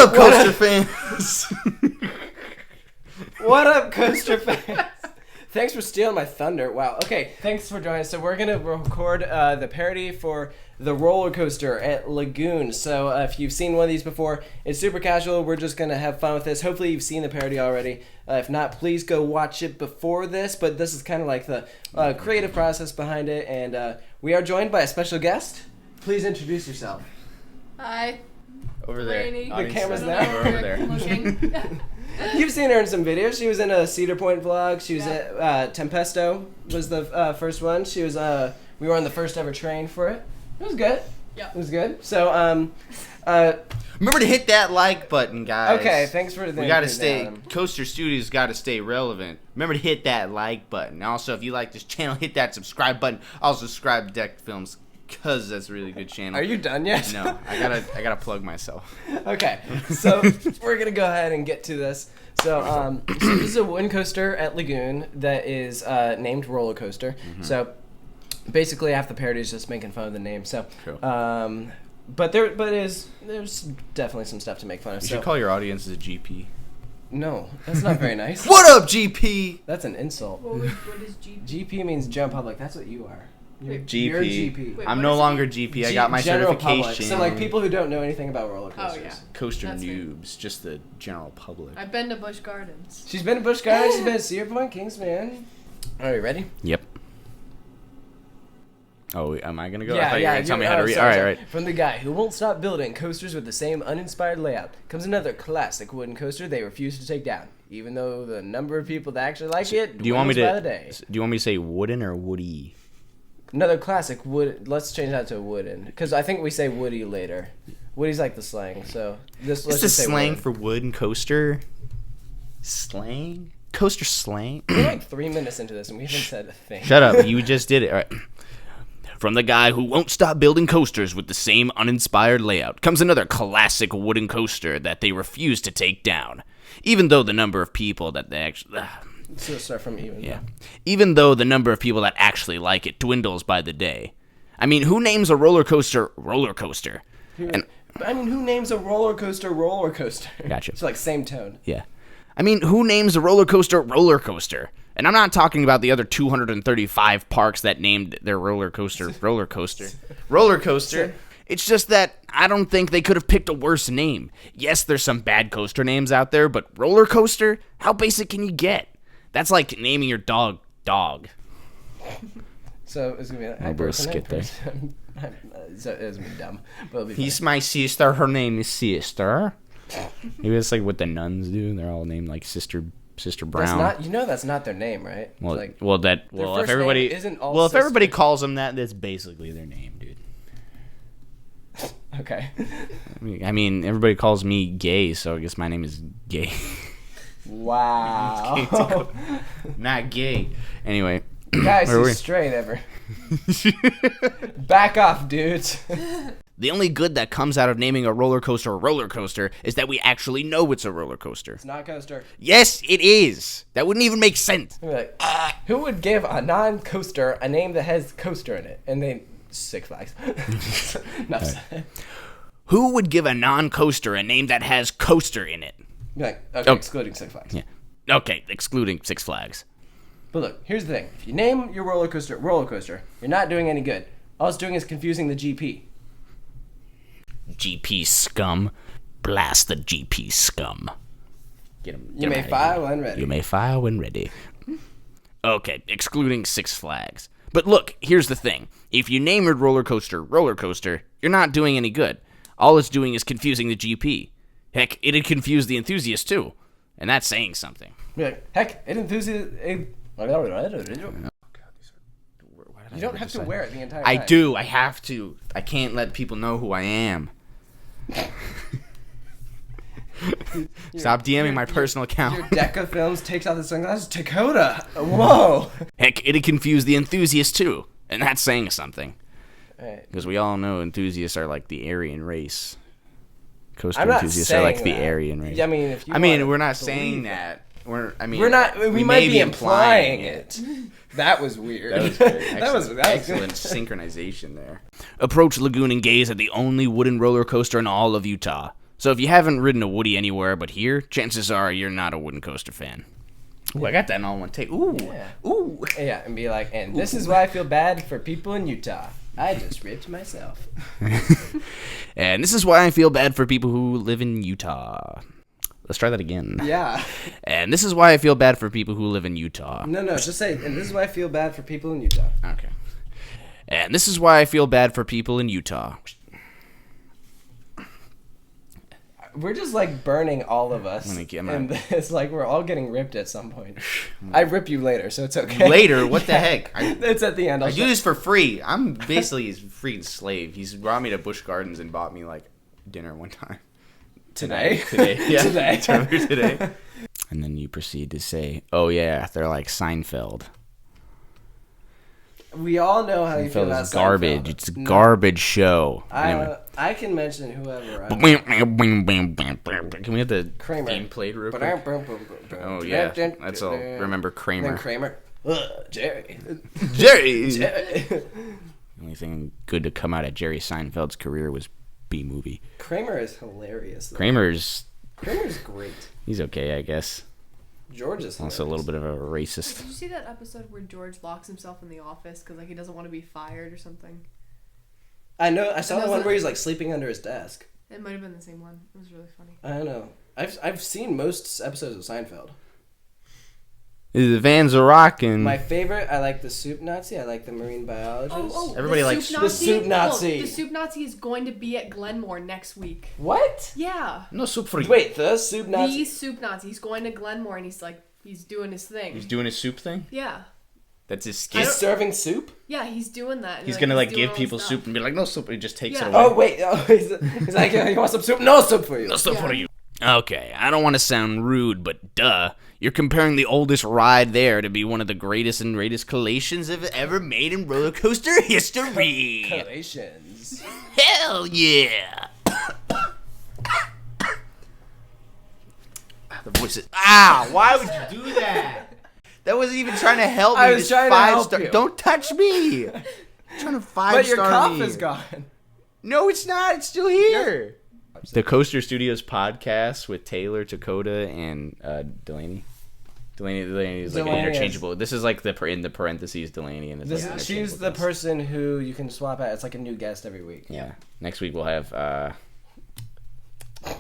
up, coaster fans? What up, coaster fans? Thanks for stealing my thunder. Wow. Okay, thanks for joining us. So we're going to record the parody for the roller coaster at Lagoon. So if you've seen one of these before, it's super casual. We're just going to have fun with this. Hopefully you've seen the parody already. If not, please go watch it before this. But this is kind of like the creative process behind it. And we are joined by a special guest. Please introduce yourself. Hi. Over there. Rainy. The camera's there. Over there. Looking. You've seen her in some videos. She was in a Cedar Point vlog. She was at Tempesto was the first one. She was we were on the first ever train for it. It was good. Yeah. It was good. So remember to hit that like button, guys. okay, thanks for the We gotta stay. Coaster Studios gotta stay relevant. Remember to hit that like button. Also, if you like this channel, hit that subscribe button. Also, subscribe to Deck Films, cause that's a really good channel. Are you done yet? No, I gotta plug myself. Okay, so we're gonna go ahead and get to this. So, so this is a wooden coaster at Lagoon that is named Roller Coaster. Mm-hmm. So basically, half the parody is just making fun of the name. So, Cool. but there's definitely some stuff to make fun of. You So should call your audience a GP. no, that's not very nice. What up, GP? That's an insult. What is GP? GP means general public. That's what you are. You're GP. a GP. Wait, I'm what no is longer GP. I got my General certification. public. So like people who don't know anything about roller coasters. Oh, yeah. Coaster That's me. noobs, just the general public. I've been to Busch Gardens. She's been to Busch Gardens. She's been to Cedar Point, Kingsman. Are you ready? Yep. Oh, am I gonna go? I thought you were gonna tell me how to read. sorry, All sorry. right. From the guy who won't stop building coasters with the same uninspired layout comes another classic wooden coaster they refuse to take down, even though the number of people that actually like it Do you want me dwindles by the to? day. Do you want me to say wooden or woody? Another classic wood. Let's change that to wooden, because I think we say woody later. Woody's like the slang, so this. Let's Is this just say slang wooden. for wooden coaster? Slang? Coaster slang? We're like 3 minutes into this and we haven't said a thing. Shut up! You just did it. All right. From the guy who won't stop building coasters with the same uninspired layout comes another classic wooden coaster that they refuse to take down, even though the number of people that they actually. So start from even. Yeah. Even though the number of people that actually like it dwindles by the day. I mean, who names a roller coaster roller coaster? And I mean, who names a roller coaster roller coaster? Gotcha. It's like same tone. Yeah. I mean, who names a roller coaster roller coaster? And I'm not talking about the other 235 parks that named their roller coaster roller coaster. Roller coaster. It's just that I don't think they could have picked a worse name. Yes, there's some bad coaster names out there, but roller coaster? How basic can you get? That's like naming your dog Dog. So it's gonna be. I'll do a skit there. So it's gonna be dumb, but it'll be He's my sister. Her name is Sister. Maybe it's like what the nuns do. They're all named like Sister Brown. That's not. That's not their name, right? Well, Like, if first everybody name isn't all if everybody sisters. calls them that, that's basically their name, dude. okay. I mean, everybody calls me gay, so I guess my name is Gay. Wow. Not gay. Anyway, Guys, where were we? who's straight ever? Back off, dudes. The only good that comes out of naming a roller coaster is that we actually know it's a roller coaster. It's not a coaster. Yes, it is. That wouldn't even make sense. We're like, who would give a non-coaster a name that has coaster in it? And they Six Flags. Enough said. Who would give a non-coaster a name that has coaster in it? Be like, okay, Oh. excluding Six Flags. Yeah. Okay, excluding Six Flags. But look, here's the thing. If you name your roller coaster, you're not doing any good. All it's doing is confusing the GP. GP scum. Blast the GP scum. Get him. You may file when ready. You may file when ready. Okay, excluding Six Flags. But look, here's the thing. If you name your roller coaster, you're not doing any good. All it's doing is confusing the GP. Heck, it'd confuse the enthusiast too. And that's saying something. Be like, heck, it enthusiasm. You don't have to wear it the entire time. I do. I have to. I can't let people know who I am. Stop DMing my personal account. Your Deca Films takes out the sunglasses. Dakota. Whoa. Heck, it'd confuse the enthusiast too. And that's saying something. Right. Because we all know enthusiasts are like the Aryan race. Coaster I'm not enthusiasts are like saying the that. Aryan race. I mean, if you I mean, wanna we're not believe saying that. that. We're not. We might be implying it. That was weird. That was very that was excellent synchronization there. Approach Lagoon and gaze at the only wooden roller coaster in all of Utah. So if you haven't ridden a Woody anywhere but here, chances are you're not a wooden coaster fan. Ooh, I got that in all one take. Ooh. Yeah. Ooh. Yeah, and be like, and this is why I feel bad for people in Utah. I just ripped myself. And this is why I feel bad for people who live in Utah. Let's try that again. Yeah. And this is why I feel bad for people who live in Utah. No, just say, and this is why I feel bad for people in Utah. Okay. And this is why I feel bad for people in Utah. We're just like burning all of us. And it's like we're all getting ripped at some point. I rip you later, so it's okay. Later? What the heck? It's at the end. I do this for free. I'm basically his freaking slave. He's brought me to Busch Gardens and bought me like dinner one time. Today? Yeah. Today. And then you proceed to say, oh yeah, they're like Seinfeld. We all know how you feel about Seinfeld is garbage. Seinfeld. It's a garbage show. Anyway. I can mention whoever. Can we have the Kramer. theme played real quick? Oh yeah, that's all. Remember Kramer. Then Kramer. Jerry. Jerry! Jerry. The only thing good to come out of Jerry Seinfeld's career was B-movie. Kramer is hilarious. Though. Kramer's great. He's okay, I guess. George is hilarious. Also a little bit of a racist. Did you see that episode where George locks himself in the office because like he doesn't want to be fired or something? I know. I saw the one where he's like sleeping under his desk. It might have been the same one. It was really funny. I don't know. I've seen most episodes of Seinfeld. The Vans are rocking. My favorite, I like the soup Nazi. I like the marine biologist. Everybody likes the soup Nazi. Look, the soup Nazi is going to be at Glenmore next week. What? Yeah. No soup for you. Wait, the soup Nazi. The soup Nazi. He's going to Glenmore and he's doing his thing. He's doing his soup thing? Yeah. That's his skit? He's serving soup? Yeah, he's doing that. And He's gonna like give doing people all this soup stuff. and be like, no soup. He just takes it Yeah. away. Oh, wait. Oh, he's like, you want some soup? No soup for you. No soup for you. Okay, I don't want to sound rude, but duh. You're comparing the oldest ride there to be one of the greatest and greatest collations ever made in roller coaster history. Collations. Hell yeah. The voices. Ah, why would you do that? That wasn't even trying to help me. I was trying to help you. Don't touch me. I'm trying to five-star But your cough me. is gone. No, it's not. It's still here. The Coaster Studios podcast with Taylor, Dakota, and Delaney. Delaney is like interchangeable. This is like in the parentheses Delaney, and it's like she's the person who you can swap out. It's like a new guest every week. Yeah. Next week we'll have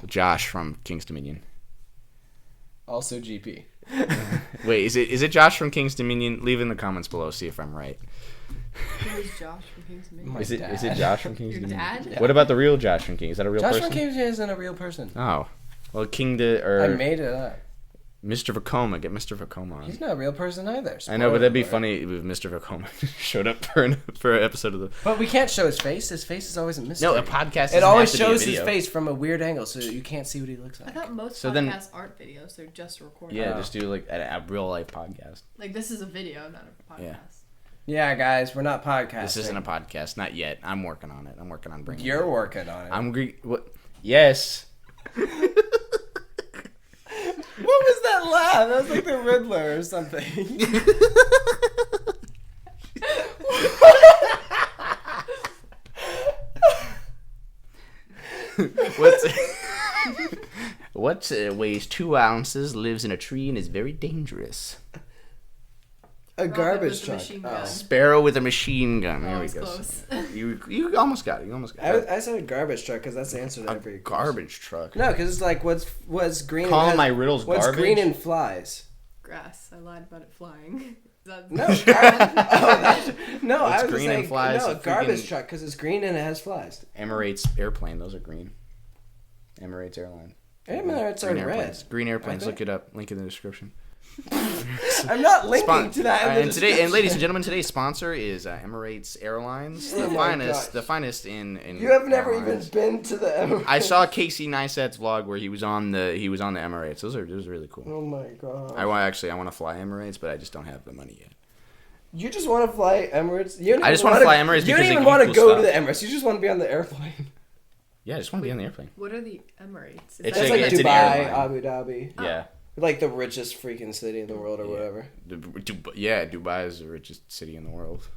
Josh from King's Dominion. Also GP. Wait, is it Josh from King's Dominion? Leave in the comments below. See if I'm right. Who's Josh from King's Dominion? Is it Josh from King's Your Dominion? dad? Yeah. What about the real Josh from King? Is that a real person? Josh from King's isn't a real person. Oh, well, I made it up. Mr. Vacoma, get Mr. Vacoma on. He's not a real person either. I know, but that'd be funny if Mr. Vacoma showed up for an episode of the. But we can't show his face. His face is always a mystery. No, a podcast. It always shows his face from a weird angle, so you can't see what he looks like. I thought most So podcasts aren't videos; they're just recorded. Yeah, just do like a real life podcast. Like this is a video, not a podcast. Yeah. Yeah, guys, we're not podcasting. This isn't a podcast, not yet. I'm working on it. I'm working on bringing. You're working on it. What? Yes. What was that laugh? That was like the Riddler or something. What weighs 2 ounces, lives in a tree, and is very dangerous? A garbage with a truck. machine gun. Sparrow with a machine gun. There we was go. close. You almost got it. You almost got it. I said a garbage truck because that's the answer to A every garbage truck. No, because it's like what's green. Calling and my riddles what's garbage? green and flies. Grass. I lied about it flying. No, What's I was green saying, and flies? No, A a garbage freaking- truck because it's green and it has flies. Emirates airplane. Those are green. Emirates airline. Emirates are Green red. airplanes. Green airplanes. Aren't Look it up. Link in the description. I'm not linking to that. And ladies and gentlemen, today's sponsor is Emirates Airlines, the Oh my finest, gosh. the finest in. You have never airlines. even been to the Emirates. I saw Casey Neistat's vlog where he was on the Emirates. Those are really cool. Oh my god. I want to fly Emirates, but I just don't have the money yet. You just want to fly Emirates? I just want to fly Emirates You because don't even they want to cool go stuff. to the Emirates. You just want to be on the airplane. Yeah, I just want to be on the airplane. What are the Emirates? It's That's like- like it's an Dubai, airline. Abu Dhabi. Yeah. Like the richest freaking city in the world or whatever. Dubai is the richest city in the world.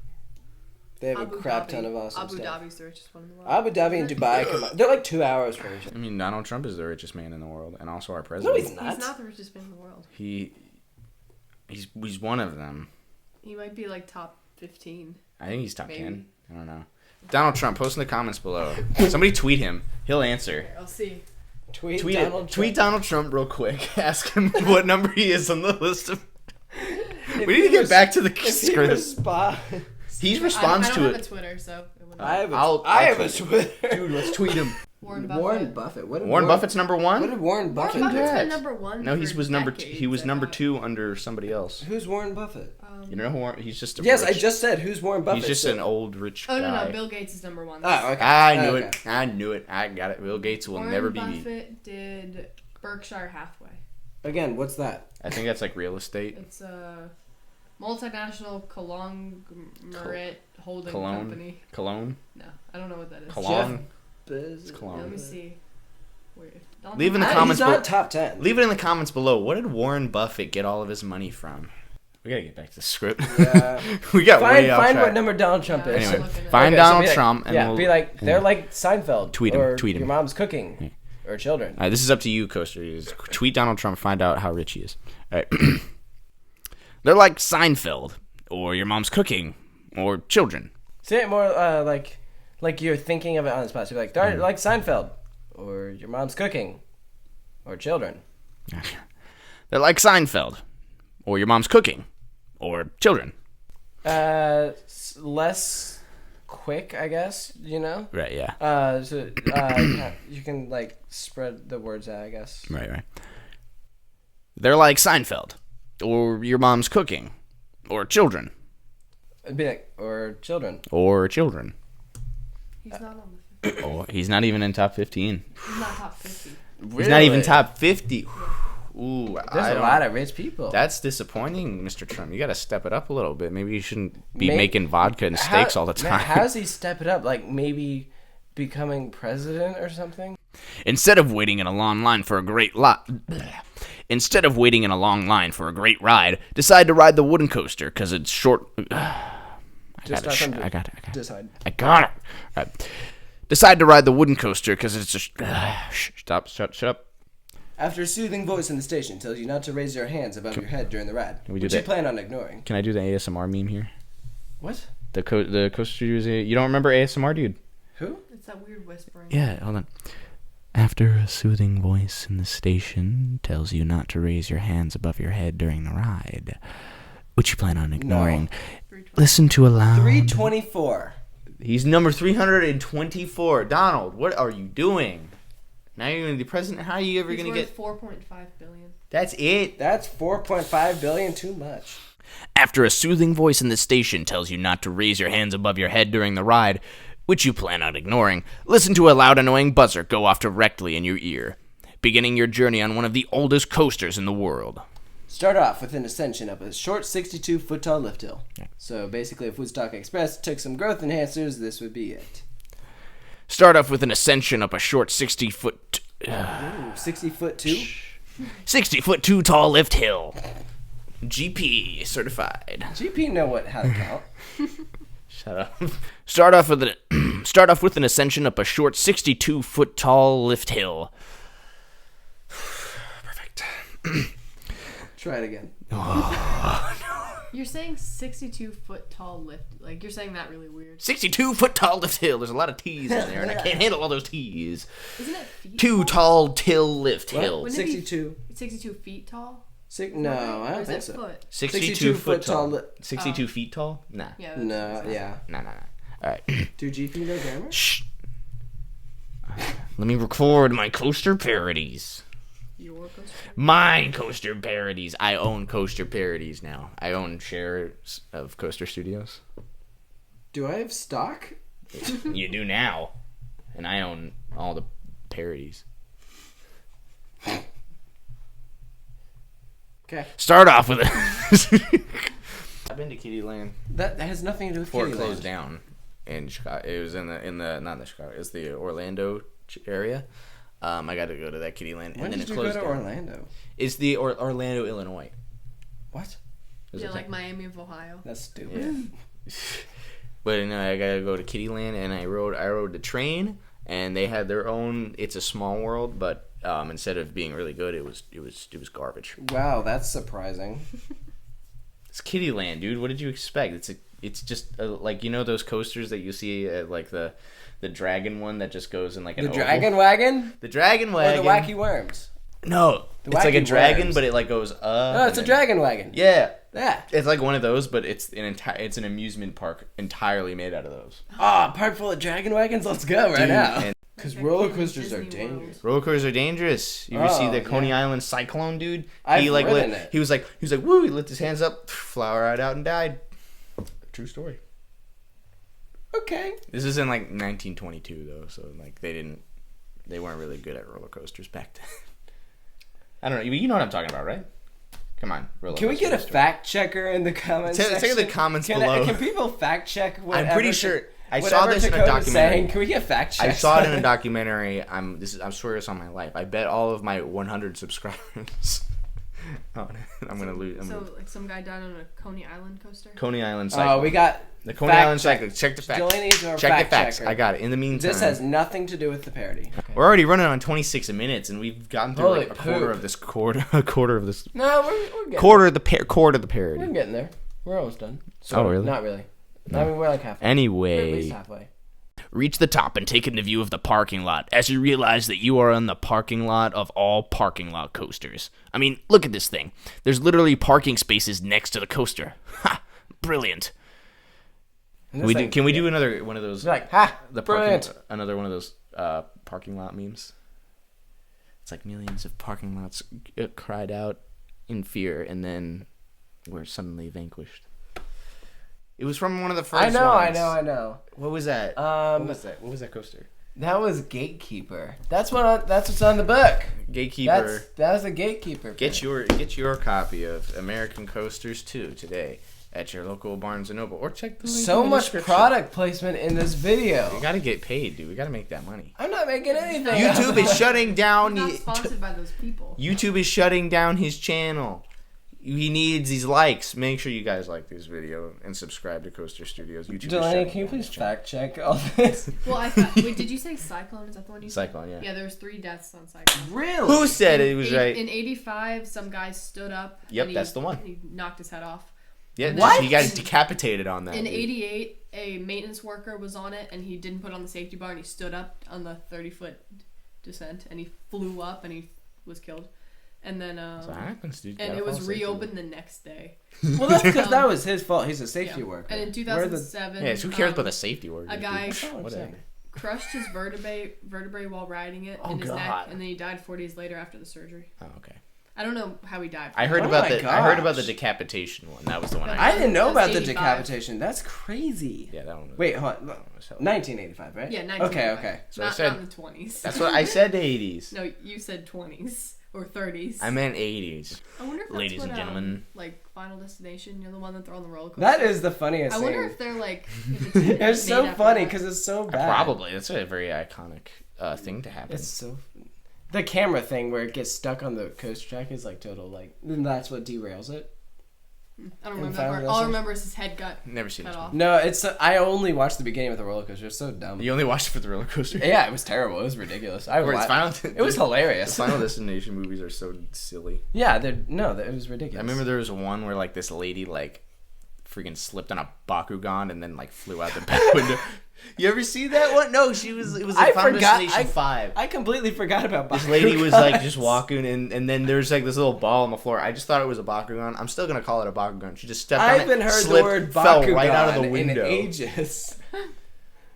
They have Abu a crap Dhabi. ton of awesome Abu stuff. Dhabi's the richest one in the world. Abu Dhabi and Dubai, come on. They're like 2 hours from each I other. mean, Donald Trump is the richest man in the world, and also our No, president. he's not. He's not the richest man in the world. He's one of them. He might be like top 15. I think he's top Maybe. 10. I don't know. Donald Trump, post in the comments below. Somebody tweet him. He'll answer. Here, I'll see. Tweet Tweet Donald Trump real quick. Ask him what number he is on the list of. We need to get back to the script. He responds I to don't it. have a Twitter, so it wouldn't. I have a, I'll I have a tweet Twitter. Dude, let's tweet him. Warren Buffett. Warren Buffett. What did Warren Buffett's number What one? did Warren Buffett Warren Buffett's do? been number one. No, he for was number two. decades, He was I number thought. 2 under somebody else. Who's Warren Buffett? You know who he's just a Yes, I rich- just said who's Warren Buffett. He's just so- an old rich guy. Oh no, Bill Gates is number one. Oh, okay. I knew Okay. it. I knew it. I got it. Bill Gates will Warren never be Buffett beat. did Berkshire Hathaway. Again, what's that? I think that's like real estate. It's a multinational conglomerate holding Cologne? company. Cologne? No, I don't know what that is. Cologne? Bez- It's Let Cologne. me see. Where? Leave in the He's comments not below. top 10. Leave it in the comments below. What did Warren Buffett get all of his money from? We gotta get back to the script. Yeah. We got way off Find track. what number Donald Trump Yeah, is. Anyway, looking at find Okay, so Donald be like- Trump and yeah, we'll be like they're like Seinfeld. Tweet him, Or tweet him. Your mom's cooking, or children. All right, this is up to you, coasters. Tweet Donald Trump, find out how rich he is. All right. They're like Seinfeld, or your mom's cooking, or children. Say it more like you're thinking of it on the spot. So be like they're like Seinfeld, or your mom's cooking, or children. They're like Seinfeld, or your mom's cooking, or children. Less quick, I guess. You know. Right, yeah. You can like spread the words out, I guess. Right. They're like Seinfeld, or your mom's cooking, or children, It'd be like or children. or children. He's not on the 50. Oh, he's not even in top 15. He's not top 50. He's not even top 50. Ooh, There's a lot of rich people. That's disappointing, Mr. Trump. You got to step it up a little bit. Maybe you shouldn't be May- making vodka and steaks all the Man, time. how does he step it up? Like maybe becoming president or something? Instead of waiting in a long line for a great Instead of waiting in a long line for a great ride, decide to ride the wooden coaster because it's short. I got it. Decide. I got it. All right. Decide to ride the wooden coaster because it's a. Shut up. After a soothing voice in the station tells you not to raise your hands above your head during the ride, we do which you that? plan on ignoring. Can I do the ASMR meme here? What? The coaster studios. You don't remember ASMR, dude? Who? It's that weird whispering. Yeah, hold on. After a soothing voice in the station tells you not to raise your hands above your head during the ride, which you plan on ignoring, 320. listen to a loud... 324. He's number 324. Donald, what are you doing? Now you're going to be president? How are you ever He's going to worth get... 4.5 billion. That's it. That's 4.5 billion too much. After a soothing voice in the station tells you not to raise your hands above your head during the ride, which you plan on ignoring, listen to a loud, annoying buzzer go off directly in your ear, beginning your journey on one of the oldest coasters in the world. Start off with an ascension up a short 62-foot tall lift hill. So basically, if Woodstock Express took some growth enhancers, this would be it. Start off with an ascension up a short 60-foot... 60-foot too? 60-foot too tall lift hill. GP certified. GP know how to count. Shut up. Start off with an ascension up a short 62-foot tall lift hill. Perfect. Try it again. You're saying 62-foot tall lift. Like, you're saying that really weird. 62-foot tall lift hill. There's a lot of T's in there, and I can't handle all those T's. Isn't it feet Too tall till lift hill. Wouldn't it be 62. 62 feet tall? No, I Or don't is think it so. foot? 62 foot tall. li- 62 feet tall? Nah. Yeah. that's- No, yeah. Nah. All right. 2 GP no grammar? Shh. Let me record my coaster parodies. Your coaster? My coaster parodies. I own coaster parodies now. I own shares of Coaster Studios. Do I have stock? You do now. And I own all the parodies. Okay. Start off with it. I've been to Kitty Land That has nothing to do with before it Kitty closed Land. down in Chicago. It was in the not the Chicago. It's the Orlando area. I got to go to that Kitty Land, When and then did it you go closed to down. Orlando? It's the Orlando, Illinois. What? Is Yeah, it like Miami of Ohio. That's stupid. But no, I gotta go to Kittyland, and I rode the train, and they had their own. It's a small world, but instead of being really good, it was garbage. Wow, that's surprising. It's Kittyland, dude. What did you expect? It's just like those coasters that you see at like the dragon one that just goes in like an Dragon oval? Wagon? The Dragon Wagon. Or the Wacky Worms? No, it's like a dragon, Worms. but it like goes up. No, it's a Dragon Wagon. Yeah. Yeah. It's like one of those, but it's an amusement park entirely made out of those. Ah, park full of Dragon Wagons? Let's go right now. Because Like roller in coasters are Disney World. dangerous. Roller coasters are dangerous. You ever see the Coney yeah. Island cyclone, dude? I've He like ridden it. he was like woo, he lifted his hands up, flower right out and died. True story. Okay. This is in like 1922 though, so like they weren't really good at roller coasters back then. I don't know. You know what I'm talking about, right? Come on. Can we get a fact checker in the comments section? Take the comments below. Can people fact check whatever? I'm pretty sure I saw whatever this in a Dakota's documentary. saying? Can we get fact checks? I saw it in a documentary. I'm swear this on my life. I bet all of my 100 subscribers. Oh, I'm gonna lose. So like some guy died on a Coney Island coaster. Coney Island cycle. Oh, we got the Coney fact Island check. cycle. Check the facts. Delaney's our Check fact the facts. checker. I got it. In the meantime, This has nothing to do with the parody. Okay. we're already running on 26 minutes, and we've gotten through Holy like a quarter poop. of this quarter of this No, we're getting quarter of the parody. We're getting there. We're almost done. Oh, really? Not really. No. I mean, we're like halfway. We're at Anyway, least halfway. reach the top and take in the view of the parking lot as you realize that you are in the parking lot of all parking lot coasters. I mean, look at this thing. There's literally parking spaces next to the coaster. Ha! Brilliant. Can we do another one of those? Like, ha! Brilliant. Another one of those parking lot memes. It's like millions of parking lots cried out in fear and then were suddenly vanquished. It was from one of the first I know. ones. What was that? What was that coaster? That was Gatekeeper. That's what's on the book. Gatekeeper. That was a Gatekeeper. Get your copy of American Coasters 2 today at your local Barnes & Noble. Or check the link So in the much description. product placement in this video. We gotta get paid, dude. We gotta make that money. I'm not making anything. YouTube is shutting down. Not sponsored by those people. YouTube is shutting down his channel. He needs these likes. Make sure you guys like this video and subscribe to Coaster Studios. YouTube. Delaney, can you please fact check all this? Well, I thought. Wait, did you say Cyclone? Is that the one you said? Cyclone, yeah. Yeah, there was 3 deaths on Cyclone. Really? Who said it was right? In '85, some guy stood up. Yep, and that's the one. He knocked his head off. Yeah, What? he got decapitated on that. In dude. '88, a maintenance worker was on it, and he didn't put on the safety bar, and he stood up on the 30-foot descent, and he flew up, and he was killed. And then, So that happens, dude. and it was reopened the next day. Well, that's because that was his fault. He's a safety Yeah. worker. And in 2007, Yeah, so who cares about the safety work? a guy Whatever. crushed his vertebrae while riding it Oh, in his neck, God. and then he died 4 days later after the surgery. Oh, okay. I don't know how he died. I heard Oh about my I heard about the gosh. decapitation one. That was the one But I. I didn't know about the 85. decapitation. That's crazy. Yeah, that one. Was, Wait, hold on. that one was hell. 1985, right? Yeah, 1985. Okay. So I not, said- not in the 20s. That's what I said. The 80s. No, you said 20s or 30s. I meant 80s. I wonder if that's Ladies what, and gentlemen. like Final Destination, you're the one that they're on the roller coaster. That is the funniest I wonder thing. if they're like. If It's made so after funny that. because it's so bad. Probably. That's a very iconic thing to happen. It's so. The camera thing where it gets stuck on the coaster track is like total like. Then that's what derails it. I don't in Final remember. All I Destination? remember is his head got Never seen cut this off. one. No, it's. I only watched the beginning of the roller coaster. It's so dumb. You only watched it for the roller coaster. Yeah, it was terrible. It was ridiculous. I Where it's laughed. Final, It was hilarious. The Final Destination movies are so silly. Yeah, it was ridiculous. I remember there was one where like this lady like freaking slipped on a Bakugan and then like flew out the back window. You ever see that one? No, she was. It was I like Final forgot- Destination 5. I completely forgot about This lady was like Bakugans. just walking and then there's like this little ball on the floor. I just thought it was a Bakugan. I'm still gonna call it a Bakugan. She just stepped I on it, haven't heard slipped, the word fell Bakugan right out of the window. in ages.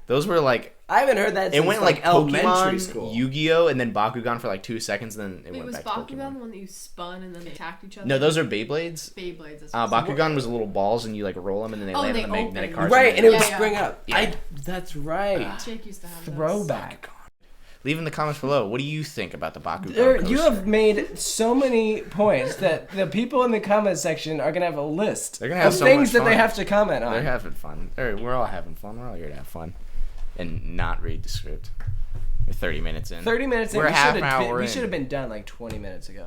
Those were like I haven't heard that. it Since went like elementary Pokemon, school. Yu-Gi-Oh, and then Bakugan for like 2 seconds, then it Wait, went was back to Bakugan Pokemon. the one that you spun and then they attacked each other? No, those are Beyblades. Beyblades. That's Bakugan was little balls and you like roll them and then they Oh, land they on the magnetic open. cards. Right, and it would Yeah, yeah. spring up. Yeah. That's right. Jake used to have those. Throwback. Leave in the comments below. What do you think about the Bakugan There, you coaster? have made so many points that the people in the comment section are gonna have a list They're gonna have of so things much that they fun. have to comment on. They're having fun. We're all having fun. We're all here to have fun and not read the script. We're 30 minutes in. 30 minutes in. We're half an hour We in. should have been done like 20 minutes ago.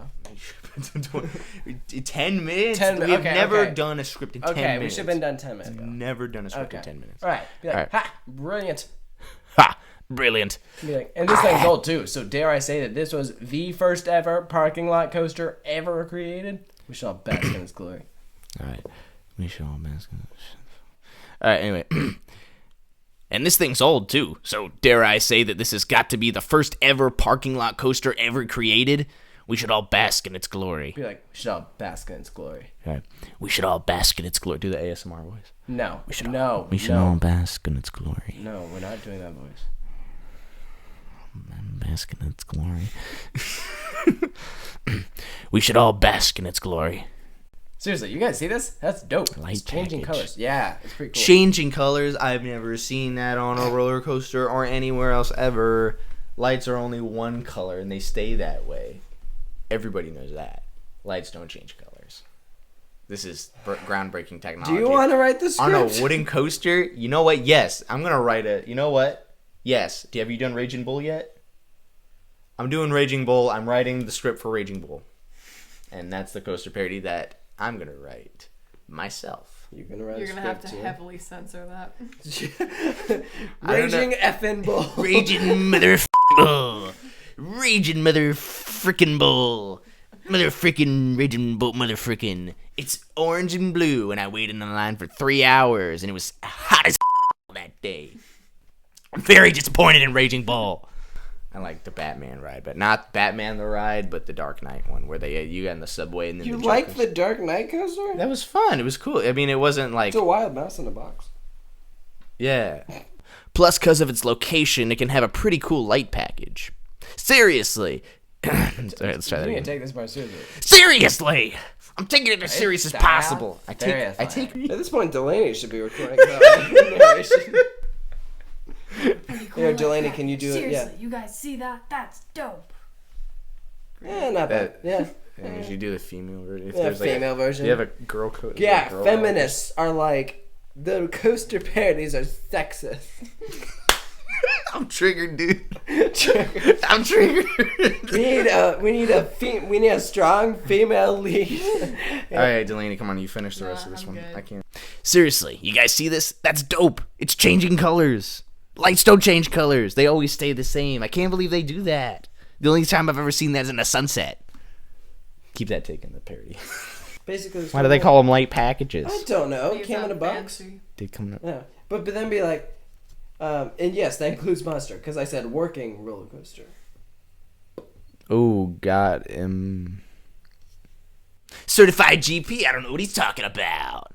10 minutes? 10 We've never done a script in 10 minutes. Okay, we should have been done 10 minutes ago. Never done a script in 10 minutes. All right. Be like, All right. ha, brilliant. Ha! Brilliant. Be like, and this thing's old too, so dare I say that this was the first ever parking lot coaster ever created? We should all bask in its glory. All right. We should all bask in it. All right, anyway. And this thing's old, too, so dare I say that this has got to be the first ever parking lot coaster ever created? We should all bask in its glory. Be like, we should all bask in its glory. All right. We should all bask in its glory. Do the ASMR voice. No. We should all bask in its glory. No, we're not doing that voice. Bask in its glory. We should all bask in its glory. Seriously, you guys see this? That's dope. Light It's changing package. colors. Yeah, it's pretty cool. Changing colors. I've never seen that on a roller coaster or anywhere else ever. Lights are only one color and they stay that way. Everybody knows that. Lights don't change colors. This is groundbreaking technology. Do you want to write the script? On a wooden coaster? You know what? Yes. I'm going to write it. You know what? Yes. Have you done Raging Bull yet? I'm doing Raging Bull. I'm writing the script for Raging Bull. And that's the coaster parody that I'm going to write myself. You're going to write You're a gonna script have to too? heavily censor that. Raging effing bull. Raging mother bull. Raging mother frickin' bull. Mother frickin' raging bull mother frickin'. It's orange and blue, and I waited in the line for 3 hours, and it was hot as that day. I'm very disappointed in Raging Bull. I like the Batman ride, but not Batman the ride, but the Dark Knight one, where you got in the subway and then You the like Joker's- the Dark Knight coaster? That was fun. It was cool. I mean, it wasn't like... It's a wild mouse in a box. Yeah. Plus, because of its location, it can have a pretty cool light package. Seriously. Sorry, let's try that You need again. to take this part seriously. Seriously! I'm taking it as serious as Style. possible. I take. At this point, Delaney should be recording the narration. Cool Yeah, Delaney, can you do it? Seriously, Yeah. you guys see that? That's dope. Yeah, not bad. Yeah. And if you do the female version, if Yeah, there's like female version. you have a girl code. Yeah, feminists are like, the coaster parodies are sexist. I'm triggered, dude. I'm triggered. We need a strong female lead. All right, Delaney, come on, you finish the rest of this I'm one. good. I can't. Seriously, you guys see this? That's dope. It's changing colors. Lights don't change colors. They always stay the same. I can't believe they do that. The only time I've ever seen that is in a sunset. Keep that taken, the parody. Basically, Why do they call them light packages? I don't know. These Came in a sound box. fancy. They come. Yeah, but then be like, and yes, that includes monster because I said working roller coaster. Oh God, certified GP. I don't know what he's talking about.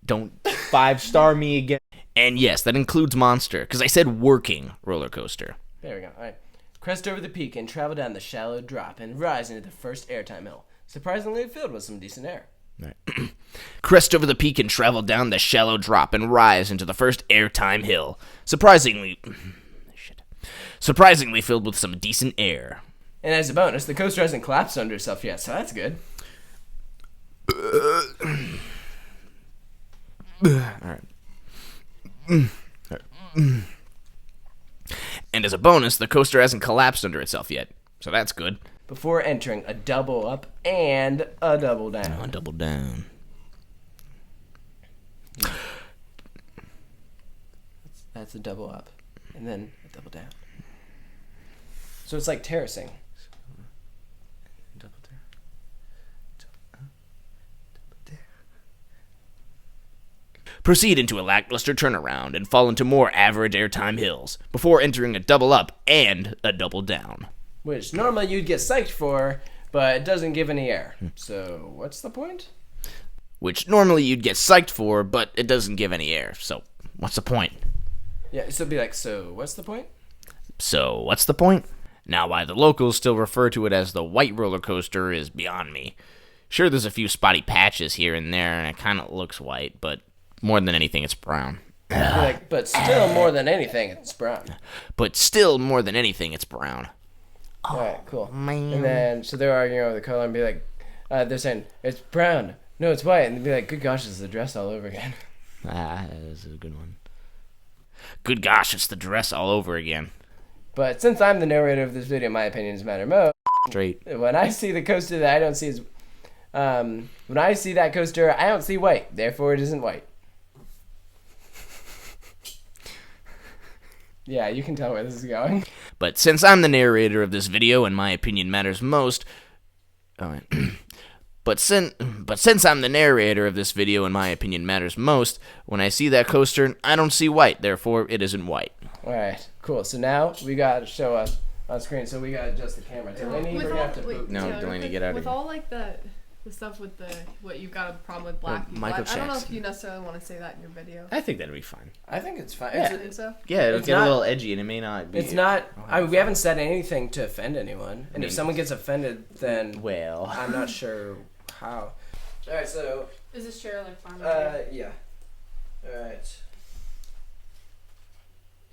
Don't 5-star me again. And yes, that includes monster because I said working roller coaster. There we go. All right. Crest over the peak and travel down the shallow drop and rise into the first airtime hill. Surprisingly filled with some decent air. Right. Crest over the peak and travel down the shallow drop and rise into the first airtime hill. Surprisingly filled with some decent air. And as a bonus, the coaster hasn't collapsed under itself yet, so that's good. Alright. And as a bonus, the coaster hasn't collapsed under itself yet, so that's good. Before entering a double up and a double down. Oh, double down. That's a double up. And then a double down. So it's like terracing. Double down. Proceed into a lackluster turnaround and fall into more average airtime hills before entering a double up and a double down. Which normally you'd get psyched for, but it doesn't give any air. So what's the point? Which normally you'd get psyched for, but it doesn't give any air. So, what's the point? Yeah, so it'd be like, so what's the point? So, what's the point? Now, why the locals still refer to it as the white roller coaster is beyond me. Sure, there's a few spotty patches here and there, and it kind of looks white, but more than anything, it's brown. Be like, but still more than anything, it's brown. But still, more than anything, it's brown. Alright, cool. Man. And then, so they're arguing over the color and be like, they're saying, it's brown. No, it's white. And they'd be like, good gosh, it's the dress all over again. Ah, that is a good one. Good gosh, it's the dress all over again. But since I'm the narrator of this video, my opinions matter most. Straight. When I see the coaster that I don't see is, when I see that coaster, I don't see white. Therefore, it isn't white. Yeah, you can tell where this is going. But since I'm the narrator of this video and my opinion matters most, but since I'm the narrator of this video and my opinion matters most, when I see that coaster, I don't see white. Therefore, it isn't white. All right, cool. So now we got to show us on screen. So we got to adjust the camera. Delaney, we're gonna have to boot. No, Delaney, get out of With here. all like the stuff with what you've got a problem with black people. Michael I don't know if Jackson. you necessarily want to say that in your video. I think that'd be fine. I think it's fine. You think so? Yeah, it'll It's get not- a little edgy and it may not be. It's not. Oh, We haven't said anything to offend anyone, and if someone gets offended, then Well. I'm not sure how. All right, so Is this chair like farm? yeah. All right.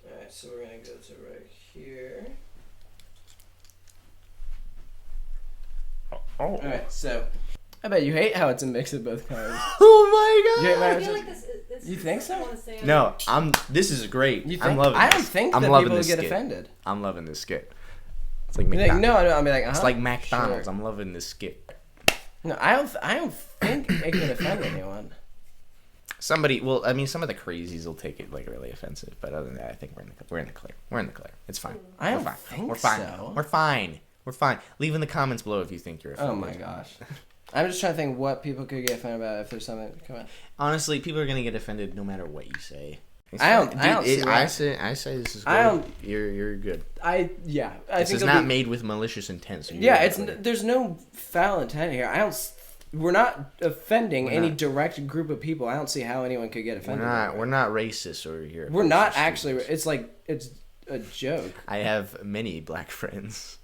All right, so we're gonna go to right here. All right, so I bet you hate how it's a mix of both colors. Oh You hate my I feel like this. You think so? No, This is great. You think? I'm loving I this. don't think I'm that loving people this get skit. offended. I'm loving this skit. It's like You're like, McDonald's. no, I'll be like, It's like McDonald's. Sure. I'm loving this skit. No, I don't think it can offend anyone. Somebody, well, I mean, some of the crazies will take it like really offensive, but other than that, I think we're in the clear. We're in the clear. It's fine. I don't We're fine. think We're fine. so. We're fine. We're fine. Leave in the comments below if you think you're offended. Oh my gosh. I'm just trying to think what people could get offended about if there's something come out. Honestly, people are gonna get offended no matter what you say. I don't see I why. say this is good. I don't- You're good. I This think is it'll not be- made with malicious intent. So Yeah, there's no foul intent here. We're not offending any direct group of people. I don't see how anyone could get offended. We're not racist or here. We're not actually. It's like it's a joke. I have many black friends.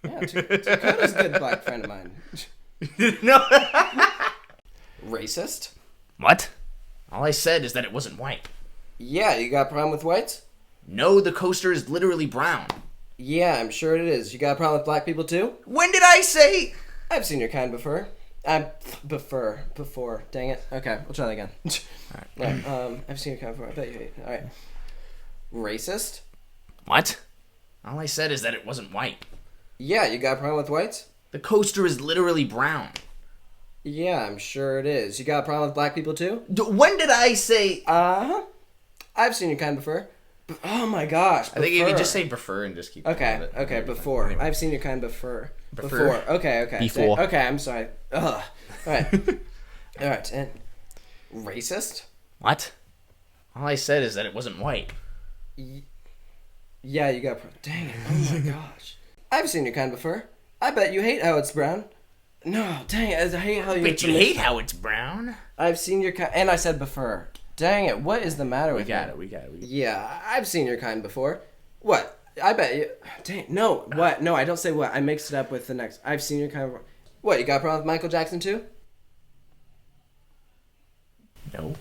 Yeah, Dakota's a good black friend of mine. No. Racist? What? All I said is that it wasn't white. Yeah, you got a problem with whites? No, the coaster is literally brown. Yeah, I'm sure it is. You got a problem with black people too? When did I say? I've seen your kind before. Before. Dang it. Okay, we'll try that again. Right, I've seen your kind before. I bet you hate. All right. Racist? What? All I said is that it wasn't white. Yeah, you got a problem with whites? The coaster is literally brown. Yeah, I'm sure it is. You got a problem with black people too? When did I say? Uh-huh. I've seen your kind before. Oh my gosh. I think if you before. just say prefer and just keep. Okay, going with it, okay, it'll be fine. before. Anyway. I've seen your kind before. Before. Okay. Before. Okay, I'm sorry. Ugh. Alright. Alright, and racist? What? All I said is that it wasn't white. Yeah, you got dang it. Oh my gosh. I've seen your kind before. I bet you hate how it's brown. No, dang it. I hate how you But you hate how it's brown. I've seen your kind and I said before. Dang it, what is the matter with We got me? it. We got it. Yeah, I've seen your kind before. What? I bet you. Dang, no. What? No, I don't say what. I mixed it up with the next. I've seen your kind before. What? You got a problem with Michael Jackson too? No.